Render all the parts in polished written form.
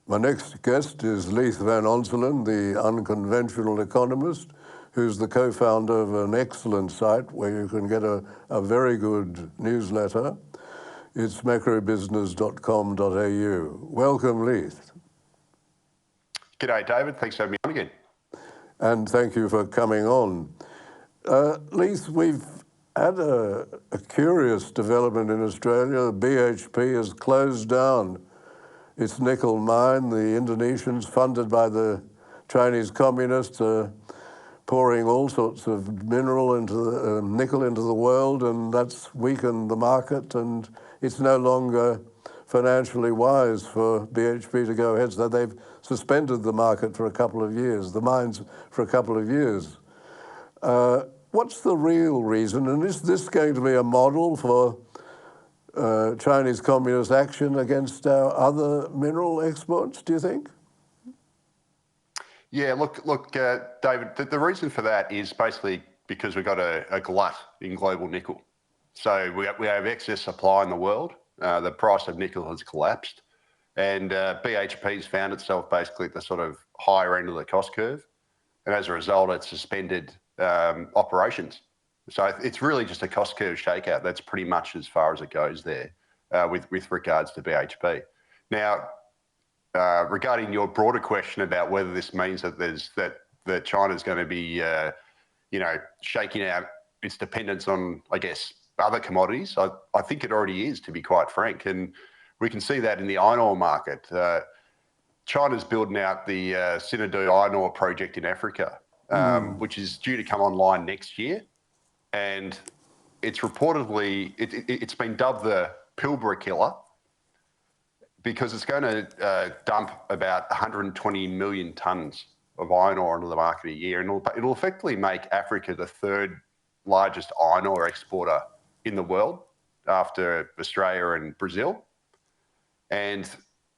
My next guest is Leith Van Onselen, the unconventional economist, who's the co-founder of an excellent site where you can get a very good newsletter. It's macrobusiness.com.au. Welcome, Leith. G'day, David. Thanks for having me on again. And thank you for coming on. Leith, we've had a curious development in Australia. BHP has closed down its nickel mine. The Indonesians, funded by the Chinese communists, are pouring all sorts of nickel into the world, and that's weakened the market, and it's no longer financially wise for BHP to go ahead. So they've suspended the market for a couple of years, the mines for a couple of years. What's the real reason? And is this going to be a model for Chinese communist action against our other mineral exports, do you think? Yeah, look, David, the reason for that is basically because we've got a glut in global nickel. So we have excess supply in the world. The price of nickel has collapsed, and BHP's found itself basically at the sort of higher end of the cost curve. And as a result, it's suspended operations. So it's really just a cost curve shakeout. That's pretty much as far as it goes there with regards to BHP. Now, regarding your broader question about whether this means that China's going to be, shaking out its dependence on, I guess, other commodities, I think it already is, to be quite frank. And we can see that in the iron ore market. China's building out the Sinadu iron ore project in Africa, which is due to come online next year. And it's reportedly, it's been dubbed the Pilbara killer because it's going to dump about 120 million tonnes of iron ore into the market a year. And it'll effectively make Africa the third largest iron ore exporter in the world after Australia and Brazil. And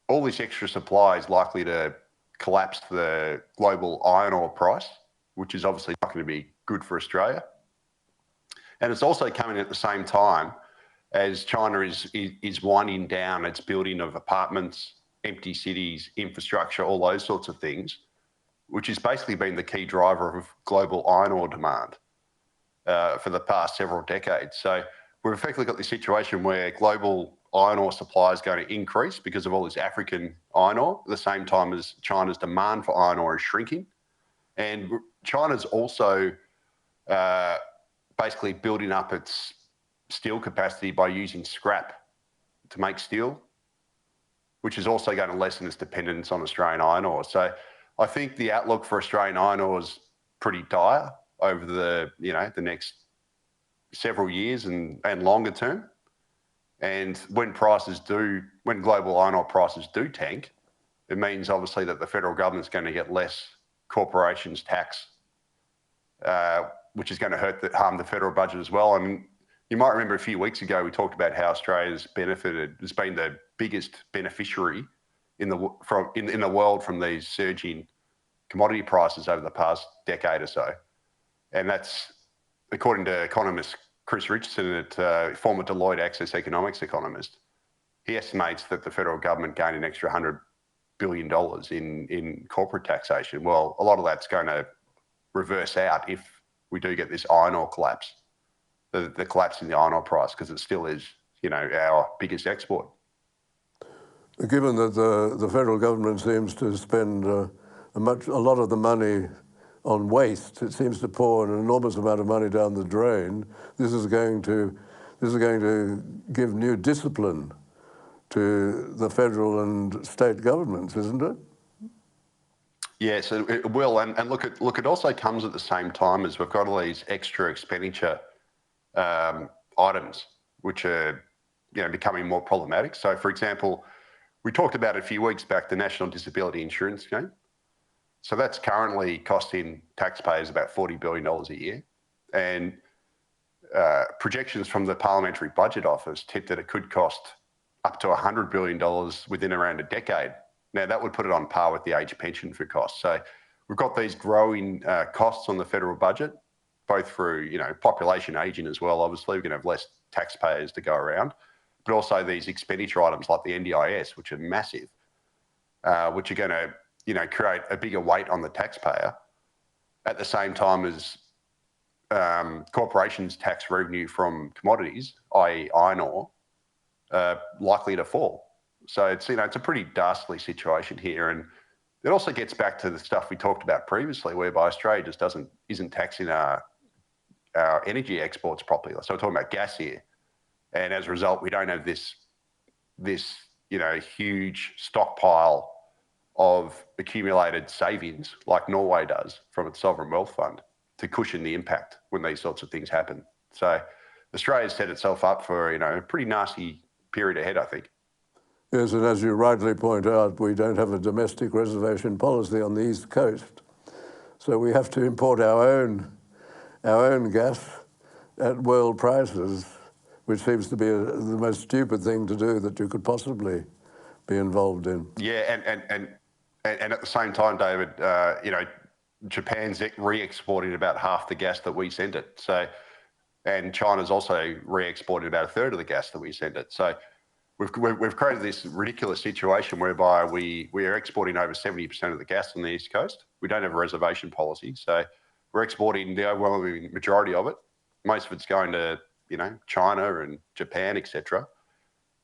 all this extra supply is likely to collapse the global iron ore price, which is obviously not going to be good for Australia. And it's also coming at the same time as China is winding down its building of apartments, empty cities, infrastructure, all those sorts of things, which has basically been the key driver of global iron ore demand for the past several decades. So we've effectively got this situation where global iron ore supply is going to increase because of all this African iron ore, at the same time as China's demand for iron ore is shrinking. And China's also basically building up its steel capacity by using scrap to make steel, which is also going to lessen its dependence on Australian iron ore. So I think the outlook for Australian iron ore is pretty dire over the next several years and longer term. And when global iron ore prices do tank, it means obviously that the federal government's going to get less corporations tax, which is going to harm the federal budget as well. And you might remember a few weeks ago, we talked about how Australia's benefited, has been the biggest beneficiary in the world from these surging commodity prices over the past decade or so. And that's according to economist Chris Richardson, former Deloitte Access Economics economist. He estimates that the federal government gained an extra $100 billion in corporate taxation. Well, a lot of that's going to reverse out if we do get this iron ore collapse, the collapse in the iron ore price, because it still is, our biggest export. Given that the federal government seems to spend a lot of the money on waste, it seems to pour an enormous amount of money down the drain. This is going to give new discipline to the federal and state governments, isn't it? Yes, it will. And look, it also comes at the same time as we've got all these extra expenditure items, which are becoming more problematic. So, for example, we talked about a few weeks back the National Disability Insurance Scheme. So that's currently costing taxpayers about $40 billion a year. And projections from the Parliamentary Budget Office tip that it could cost up to $100 billion within around a decade. Now, that would put it on par with the age pension for costs. So we've got these growing costs on the federal budget, both through population aging as well. Obviously, we're going to have less taxpayers to go around, but also these expenditure items like the NDIS, which are massive. which are going to, create a bigger weight on the taxpayer at the same time as corporations' tax revenue from commodities, i.e. iron ore, likely to fall. So it's a pretty dastardly situation here, and it also gets back to the stuff we talked about previously, whereby Australia just isn't taxing our energy exports properly. So we're talking about gas here, and as a result, we don't have this huge stockpile of accumulated savings like Norway does from its sovereign wealth fund to cushion the impact when these sorts of things happen. So Australia's set itself up for a pretty nasty period ahead, I think. Yes, and as you rightly point out, we don't have a domestic reservation policy on the East Coast. So we have to import our own gas at world prices, which seems to be the most stupid thing to do that you could possibly be involved in. Yeah, and at the same time, David, Japan's re-exporting about half the gas that we send it. So, and China's also re-exporting about a third of the gas that we send it. So we've created this ridiculous situation whereby we are exporting over 70% of the gas on the East Coast. We don't have a reservation policy, so we're exporting the overwhelming majority of it. Most of it's going to China and Japan, etc.,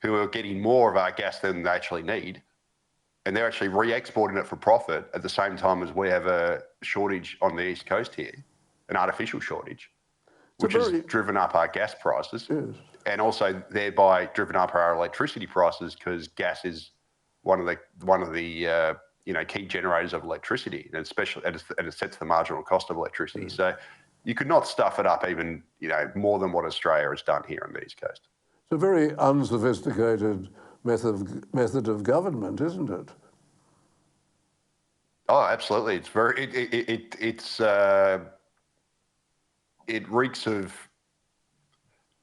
who are getting more of our gas than they actually need, and they're actually re-exporting it for profit at the same time as we have a shortage on the East Coast here, an artificial shortage, which has driven up our gas prices. Yes. And also thereby driven up our electricity prices, because gas is one of the key generators of electricity, and especially and it sets the marginal cost of electricity. Mm. So you could not stuff it up even more than what Australia has done here on the East Coast. It's a very unsophisticated method of government, isn't it? Oh, absolutely. It's very it reeks of,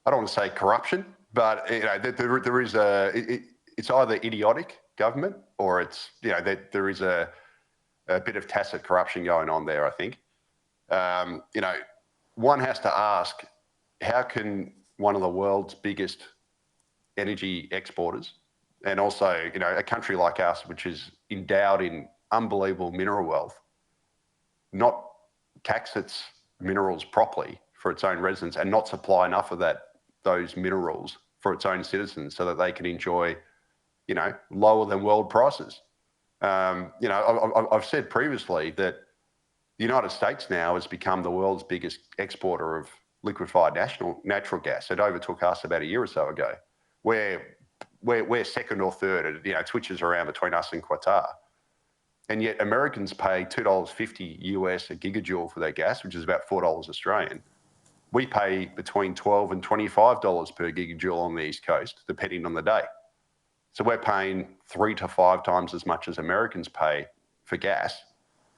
I don't want to say corruption, but there is it's either idiotic government or it's there is a bit of tacit corruption going on there, I think. One has to ask, how can one of the world's biggest energy exporters, and also a country like us, which is endowed in unbelievable mineral wealth, not tax its minerals properly for its own residents and not supply enough of those minerals for its own citizens so that they can enjoy, lower than world prices. I've said previously that the United States now has become the world's biggest exporter of liquefied natural gas. It overtook us about a year or so ago. We're second or third. It switches around between us and Qatar. And yet Americans pay $2.50 US a gigajoule for their gas, which is about $4 Australian. We pay between $12 and $25 per gigajoule on the East Coast, depending on the day. So we're paying 3 to 5 times as much as Americans pay for gas,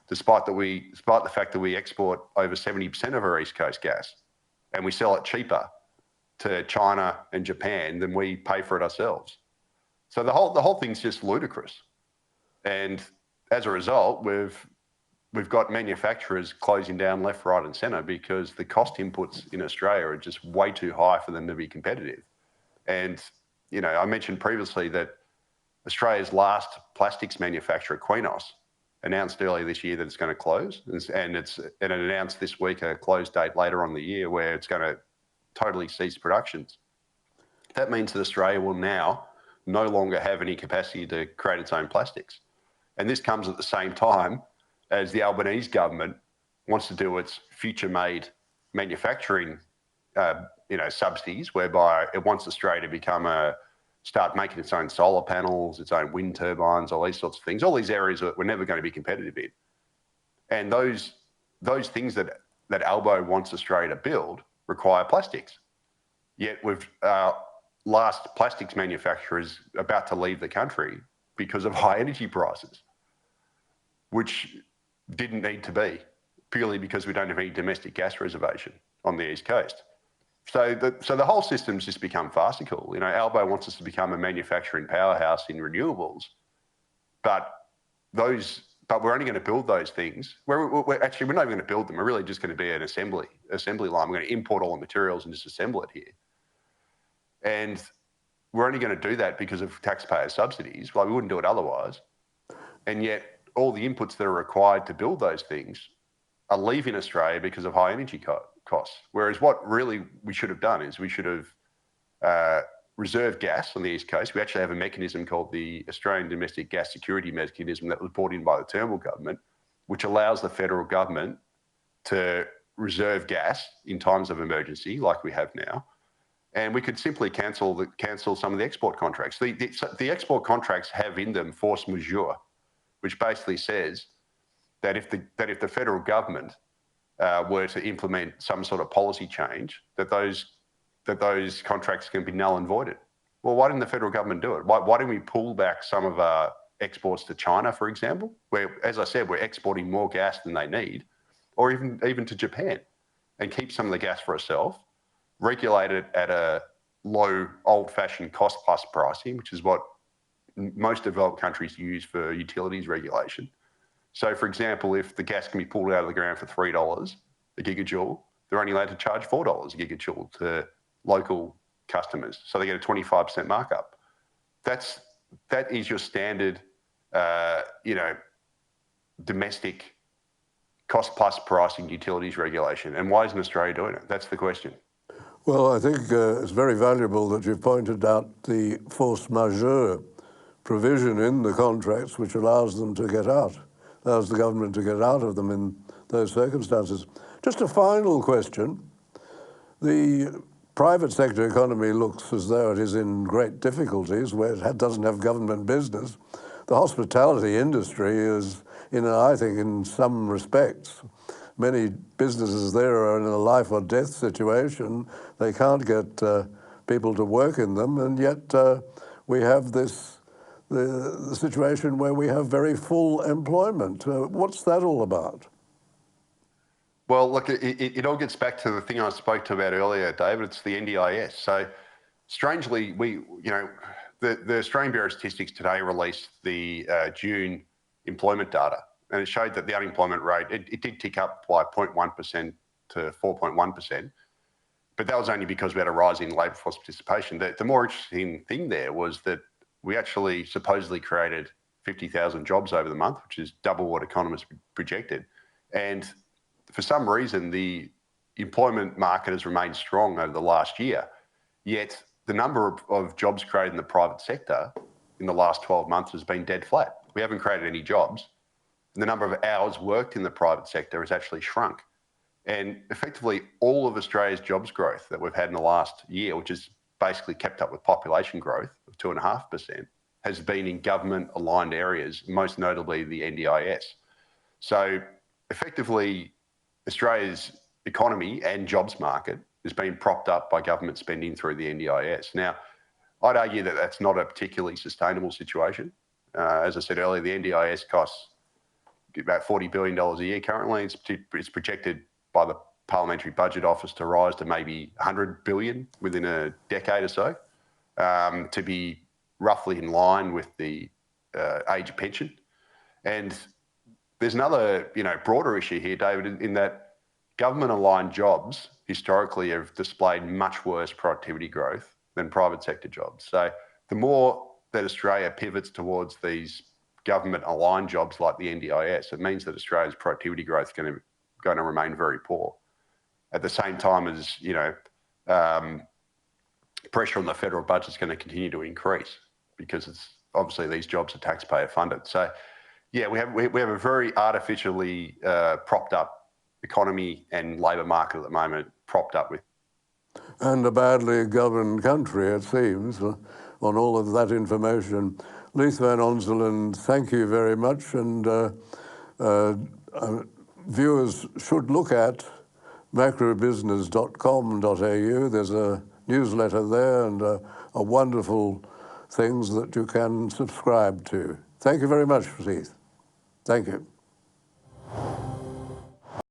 despite the fact that we export over 70% of our East Coast gas, and we sell it cheaper to China and Japan than we pay for it ourselves. So the whole thing's just ludicrous. And as a result, we've got manufacturers closing down left, right, and centre because the cost inputs in Australia are just way too high for them to be competitive. And I mentioned previously that Australia's last plastics manufacturer, Qenos, announced earlier this year that it's going to close, and it announced this week a close date later on the year where it's going to totally cease productions. That means that Australia will now no longer have any capacity to create its own plastics. And this comes at the same time as the Albanese government wants to do its future-made manufacturing, subsidies, whereby it wants Australia to start making its own solar panels, its own wind turbines, all these sorts of things, all these areas that we're never going to be competitive in. And those things that Albo wants Australia to build require plastics. Yet last plastics manufacturers about to leave the country because of high energy prices, which didn't need to be, purely because we don't have any domestic gas reservation on the East Coast. So the whole system's just become farcical. Albo wants us to become a manufacturing powerhouse in renewables, but we're only going to build those things. We're not even going to build them. We're really just going to be an assembly line. We're going to import all the materials and just assemble it here. And we're only going to do that because of taxpayer subsidies. Well, we wouldn't do it otherwise. And yet all the inputs that are required to build those things are leaving Australia because of high energy costs. Whereas what really we should have done is we should have reserved gas on the East Coast. We actually have a mechanism called the Australian Domestic Gas Security Mechanism that was brought in by the Turnbull government, which allows the federal government to reserve gas in times of emergency like we have now. And we could simply cancel some of the export contracts. The export contracts have in them force majeure, which basically says that if the federal government were to implement some sort of policy change, that those contracts can be null and voided. Well, why didn't the federal government do it? Why didn't we pull back some of our exports to China, for example, where, as I said, we're exporting more gas than they need, or even to Japan, and keep some of the gas for ourselves, regulate it at a low, old-fashioned cost-plus pricing, which is what most developed countries use for utilities regulation. So, for example, if the gas can be pulled out of the ground for $3 a gigajoule, they're only allowed to charge $4 a gigajoule to local customers. So they get a 25% markup. That is your standard, domestic cost-plus pricing utilities regulation. And why isn't Australia doing it? That's the question. Well, I think it's very valuable that you've pointed out the force majeure provision in the contracts, which allows them to get out, allows the government to get out of them in those circumstances. Just a final question. The private sector economy looks as though it is in great difficulties where it doesn't have government business. The hospitality industry is, I think, in some respects, many businesses there are in a life or death situation. They can't get people to work in them, and yet we have the situation where we have very full employment. What's that all about? Well, look, it all gets back to the thing I spoke to about earlier, David. It's the NDIS. So, strangely, the Australian Bureau of Statistics today released the June employment data, and it showed that the unemployment rate, it did tick up by 0.1% to 4.1%, but that was only because we had a rise in labour force participation. The more interesting thing there was that we actually supposedly created 50,000 jobs over the month, which is double what economists projected. And for some reason, the employment market has remained strong over the last year, yet the number of jobs created in the private sector in the last 12 months has been dead flat. We haven't created any jobs. And the number of hours worked in the private sector has actually shrunk. And effectively, all of Australia's jobs growth that we've had in the last year, which is basically kept up with population growth of 2.5%, has been in government-aligned areas, most notably the NDIS. So effectively, Australia's economy and jobs market is being propped up by government spending through the NDIS. Now, I'd argue that that's not a particularly sustainable situation. As I said earlier, the NDIS costs about $40 billion a year currently. It's projected by the Parliamentary Budget Office to rise to maybe $100 billion within a decade or so, to be roughly in line with the age pension. And there's another, broader issue here, David, in that government-aligned jobs historically have displayed much worse productivity growth than private sector jobs. So the more that Australia pivots towards these government-aligned jobs like the NDIS, it means that Australia's productivity growth is going to remain very poor. At the same time as, pressure on the federal budget is going to continue to increase because it's obviously these jobs are taxpayer funded. So, yeah, we have a very artificially propped up economy and labour market at the moment, propped up with. And a badly governed country, it seems, on all of that information. Leith Van Onselen, thank you very much. And viewers should look at macrobusiness.com.au. There's a newsletter there and wonderful things that you can subscribe to. Thank you very much, Leith. Thank you.